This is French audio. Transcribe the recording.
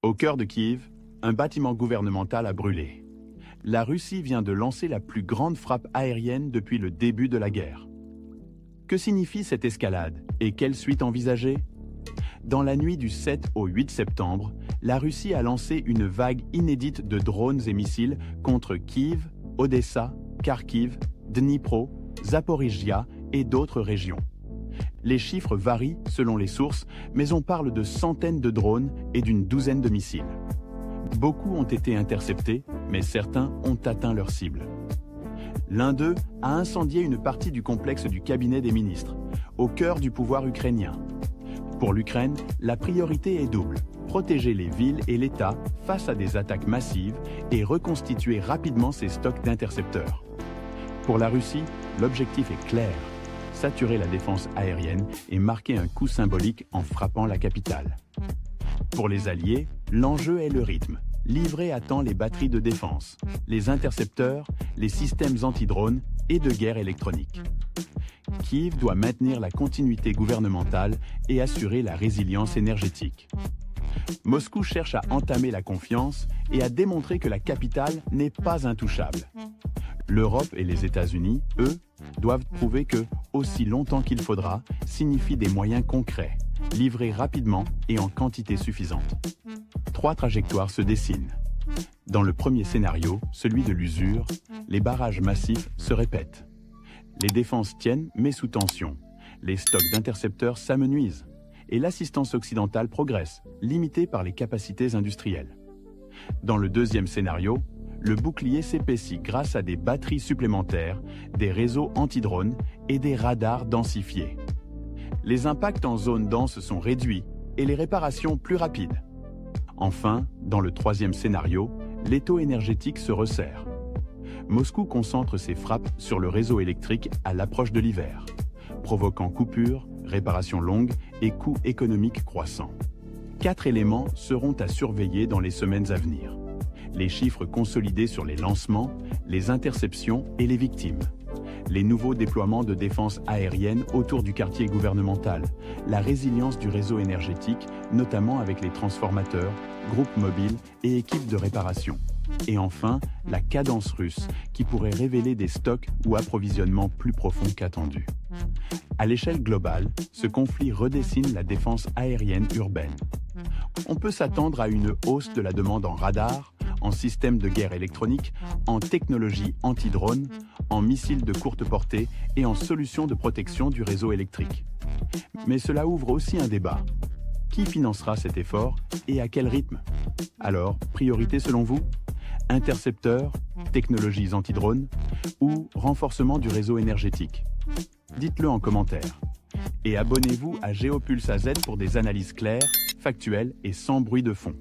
Au cœur de Kiev, un bâtiment gouvernemental a brûlé. La Russie vient de lancer la plus grande frappe aérienne depuis le début de la guerre. Que signifie cette escalade et quelles suites envisager? Dans la nuit du 7 au 8 septembre, la Russie a lancé une vague inédite de drones et missiles contre Kiev, Odessa, Kharkiv, Dnipro, Zaporizhia et d'autres régions. Les chiffres varient selon les sources, mais on parle de centaines de drones et d'une douzaine de missiles. Beaucoup ont été interceptés, mais certains ont atteint leur cible. L'un d'eux a incendié une partie du complexe du cabinet des ministres, au cœur du pouvoir ukrainien. Pour l'Ukraine, la priorité est double: protéger les villes et l'État face à des attaques massives et reconstituer rapidement ses stocks d'intercepteurs. Pour la Russie, l'objectif est clair: saturer la défense aérienne et marquer un coup symbolique en frappant la capitale. Pour les Alliés, l'enjeu est le rythme: livrer à temps les batteries de défense, les intercepteurs, les systèmes anti-drones et de guerre électronique. Kiev doit maintenir la continuité gouvernementale et assurer la résilience énergétique. Moscou cherche à entamer la confiance et à démontrer que la capitale n'est pas intouchable. L'Europe et les États-Unis, eux, doivent prouver que, aussi longtemps qu'il faudra, signifie des moyens concrets, livrés rapidement et en quantité suffisante. Trois trajectoires se dessinent. Dans le premier scénario, celui de l'usure, les barrages massifs se répètent. Les défenses tiennent, mais sous tension. Les stocks d'intercepteurs s'amenuisent. Et l'assistance occidentale progresse, limitée par les capacités industrielles. Dans le deuxième scénario, le bouclier s'épaissit grâce à des batteries supplémentaires, des réseaux anti-drones et des radars densifiés. Les impacts en zone dense sont réduits et les réparations plus rapides. Enfin, dans le troisième scénario, l'étau énergétique se resserre. Moscou concentre ses frappes sur le réseau électrique à l'approche de l'hiver, provoquant coupures, réparations longues et coûts économiques croissants. 4 éléments seront à surveiller dans les semaines à venir: les chiffres consolidés sur les lancements, les interceptions et les victimes, les nouveaux déploiements de défense aérienne autour du quartier gouvernemental, la résilience du réseau énergétique, notamment avec les transformateurs, groupes mobiles et équipes de réparation. Et enfin, la cadence russe, qui pourrait révéler des stocks ou approvisionnements plus profonds qu'attendus. À l'échelle globale, ce conflit redessine la défense aérienne urbaine. On peut s'attendre à une hausse de la demande en radars, en systèmes de guerre électronique, en technologie anti-drone, en missiles de courte portée et en solutions de protection du réseau électrique. Mais cela ouvre aussi un débat. Qui financera cet effort et à quel rythme? Alors, priorité selon vous? Intercepteurs, technologies anti-drones ou renforcement du réseau énergétique? Dites-le en commentaire. Et abonnez-vous à Géopulse AZ pour des analyses claires, factuelles et sans bruit de fond.